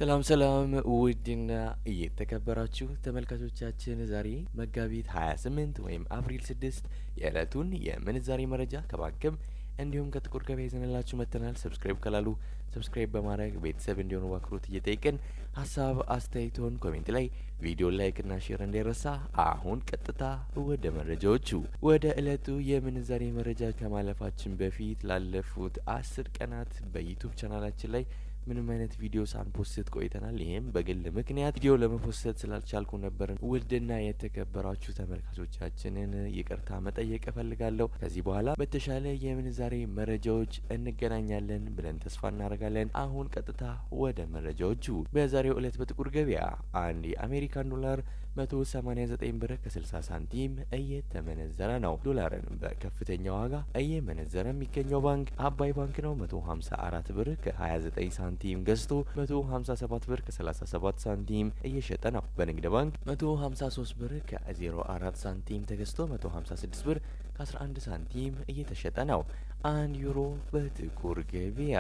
ሰላም ውድና እየተከበራችሁ ተመልካቾቻችን ዛሬ መጋቢት 28 ወይም አፕሪል 6 የዕለቱን የምንዛሬ መረጃ ከባንክም እንዲሁም ከጥቁር ገበያ ይዘንላችሁ መጥተናል። ሰብስክራይብ ካላሉ ሰብስክራይብ በማድረግ ቤተሰብ እንዲሆኑ በአክብሮት እየጠየቅን ሀሳብ አስተያየቶን ኮሜንት ላይ ቪዲዮ ላይክ እና ሼር እንዳይረሳ። አሁን ቀጥታ ወደ መረጃዎቹ። ወደ ዕለቱ የምንዛሬ መረጃ ከማለፋችን በፊት ላለፉት 10 ቀናት በዩቲዩብ ቻናላችን ላይ ምንም አይነት ቪዲዮ ሳንፖስት ቆይተናል። ይሄም በግል ምክንያት ቪዲዮ ለመፖስት ስላልቻልኩ ነበር። ውድና የተከበራችሁ ተመልካቾቻችንን ይቅርታ መጠየቅ እፈልጋለሁ። ከዚህ በኋላ በተሻለ የምንዛሬ መረጃዎች እንገናኛለን ብለን ተስፋ እናደርጋለን። አሁን ቀጥታ ወደ መረጃዎቹ። በዛሬው ዕለት በጥቁር ገበያ አንድ የአሜሪካን ዶላር 189 ብር ከ60 ሳንቲም እየተመነዘረ ነው። ዶላርን በከፍተኛ ዋጋ እየመነዘረ የሚገኘው ባንክ አባይ ባንክ ነው። 154 ብር ከ29 ሳንቲም ገዝቶ 157 ብር ከ37 ሳንቲም እየሸጠ ነው። በንግድ ባንክ 153 ብር ከ04 ሳንቲም ተገዝቶ 156 ብር ከ11 ሳንቲም እየተሸጠ ነው። 1 ዩሮ በጥቁር ገበያ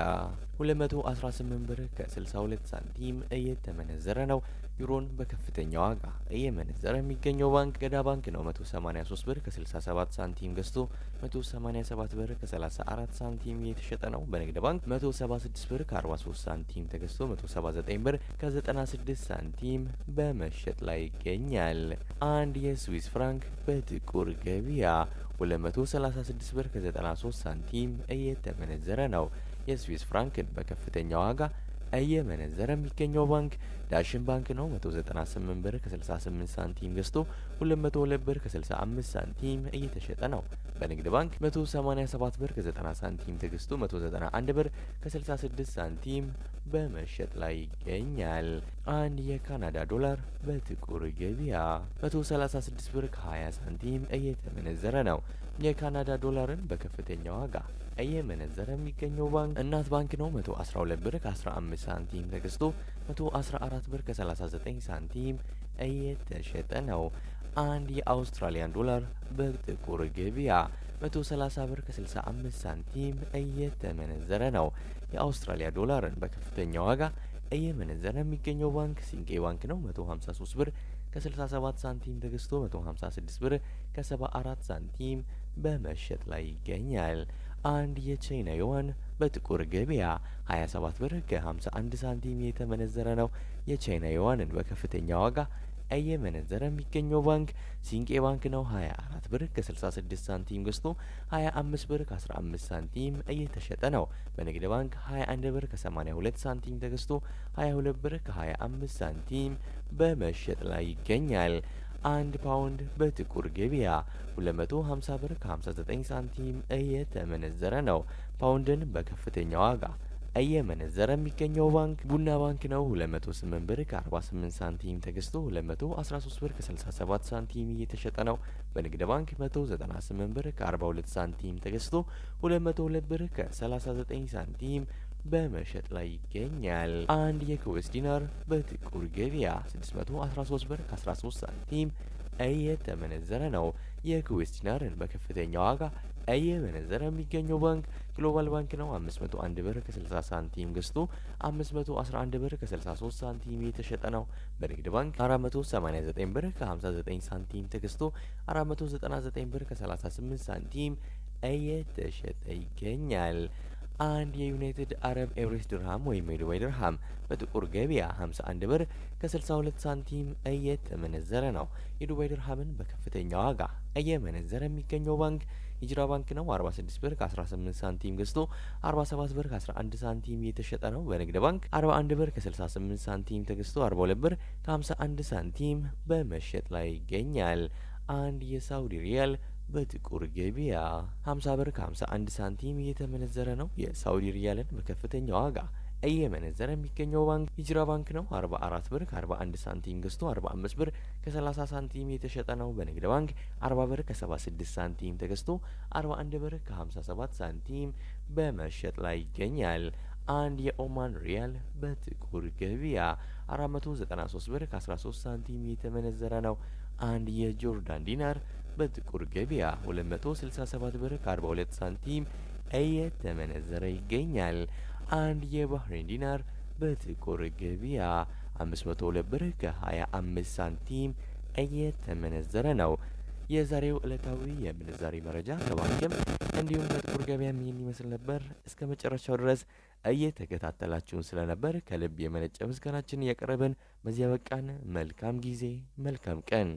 218 ብር ከ62 ሳንቲም እየተመነዘረ ነው። ዩሮን በከፍተኛ ዋጋ እየመነዘረ የሚገኘው ባንክ ገዳ ባንክ ነው። 183 ብር ከ67 ሳንቲም ገዝቶ 187 ብር ከ34 ሳንቲም እየተሸጠ ነው። በንግድ ባንክ 176 ብር ከ43 ሳንቲም ተገዝቶ 179 ብር ከ96 ሳንቲም በመሸጥ ላይ ይገኛል። አንድ የስዊስ ፍራንክ በጥቁር ገበያ 236 ብር ከ93 ሳንቲም እየተመነዘረ ነው። የስዊስ ፍራንክን በከፍተኛ ዋጋ እየመነዘረ የሚገኘው ባንክ ዳሽን ባንክ ነው። 198 ብር ከ68 ሳንቲም ገዝቶ 202 ብር ከ65 ሳንቲም እየተሸጠ ነው። በንግድ ባንክ 187 ብር ከ90 ሳንቲም ተገዝቶ 191 ብር ከ66 ሳንቲም በመሸጥ ላይ ይገኛል። አንድ የካናዳ ዶላር በጥቁር ገበያ 136 ብር ከ20 ሳንቲም እየተመነዘረ ነው። የካናዳ ዶላርን በከፍተኛ ዋጋ እየመነዘረ የሚገኘው ባንክ እናት ባንክ ነው። 112 ብር ከ15 ሳንቲም ተገዝቶ 114 ብር ከ39 ሳንቲም እየተሸጠ ነው። አንድ የአውስትራሊያን ዶላር በጥቁር ገበያ 130 ብር ከ65 ሳንቲም እየተመነዘረ ነው። የአውስትራሊያ ዶላርን በከፍተኛ ዋጋ እየመነዘረ የሚገኘው ባንክ ሲንቄ ባንክ ነው። 153 ብር ከ67 ሳንቲም ተገዝቶ 156 ብር ከ74 ሳንቲም በመሸጥ ላይ ይገኛል። አንድ የቻይና ዩዋን በጥቁር ገበያ 27 ብር ከ51 ሳንቲም የተመነዘረ ነው። የቻይና ዩዋንን በከፍተኛ ዋጋ እየመነዘረ የሚገኘው ባንክ ሲንቄ ባንክ ነው። 24 ብር ከ66 ሳንቲም ገዝቶ 25 ብር ከ15 ሳንቲም እየተሸጠ ነው። በንግድ ባንክ 21 ብር ከ82 ሳንቲም ተገዝቶ 22 ብር ከ25 ሳንቲም በመሸጥ ላይ ይገኛል። አንድ ፓውንድ በጥቁር ገበያ 250 ብር ከ59 ሳንቲም እየተመነዘረ ነው። ፓውንድን በከፍተኛ ዋጋ እየመነዘረ የሚገኘው ባንክ ቡና ባንክ ነው። 208 ብር ከ48 ሳንቲም ተገዝቶ 213 ብር ከ67 ሳንቲም እየተሸጠ ነው። በንግድ ባንክ 198 ብር ከ42 ሳንቲም ተገዝቶ 202 ብር ከ39 ሳንቲም በመሸጥ ላይ ይገኛል። አንድ የኩዌስ ዲናር በጥቁር ገበያ 613 ብር ከ13 ሳንቲም እየተመነዘረ ነው። የኩዌስ ዲናርን በከፍተኛ ዋጋ እየመነዘረ የሚገኘው ባንክ ግሎባል ባንክ ነው። 501 ብር ከ60 ሳንቲም ገዝቶ 511 ብር ከ63 ሳንቲም እየተሸጠ ነው። በንግድ ባንክ 489 ብር ከ59 ሳንቲም ተገዝቶ 499 ብር ከ38 ሳንቲም እየተሸጠ ይገኛል። አንድ የዩናይትድ አረብ ኤምሬትስ ድርሃም ወይም የዱባይ ድርሃም በጥቁር ገበያ 51 ብር ከ62 ሳንቲም እየተመነዘረ ነው። የዱባይ ድርሃምን በከፍተኛ ዋጋ እየመነዘረ የሚገኘው ባንክ ሂጅራ ባንክ ነው። 46 ብር ከ18 ሳንቲም ገዝቶ 47 ብር ከ11 ሳንቲም እየተሸጠ ነው። በንግድ ባንክ 41 ብር ከ68 ሳንቲም ተገዝቶ 42 ብር ከ51 ሳንቲም በመሸጥ ላይ ይገኛል። አንድ የሳውዲ ሪያል በጥቁር ገበያ 50 ብር ከ51 ሳንቲም እየተመነዘረ ነው። የሳውዲ ሪያልን በከፍተኛ ዋጋ እየመነዘረ የሚገኘው ባንክ ሂጅራ ባንክ ነው። 44 ብር ከ41 ሳንቲም ገዝቶ 45 ብር ከ30 ሳንቲም የተሸጠ ነው። በንግድ ባንክ 40 ብር ከ76 ሳንቲም ተገዝቶ 41 ብር ከ57 ሳንቲም በመሸጥ ላይ ይገኛል። አንድ የኦማን ሪያል በጥቁር ገበያ 493 ብር ከ13 ሳንቲም የተመነዘረ ነው። አንድ የጆርዳን ዲናር በጥቁር ገበያ 267 ብር ከ42 ሳንቲም እየተመነዘረ ይገኛል። አንድ የባህሬን ዲናር በጥቁር ገበያ 502 ብር ከ25 ሳንቲም እየተመነዘረ ነው። የዛሬው ዕለታዊ የምንዛሬ መረጃ ከባንክም እንዲሁም ከጥቁር ገበያም ይህን ይመስል ነበር። እስከ መጨረሻው ድረስ እየተከታተላችሁን ስለነበር ከልብ የመነጨ ምስጋናችን እያቀረብን በዚያ በቃን። መልካም ጊዜ፣ መልካም ቀን።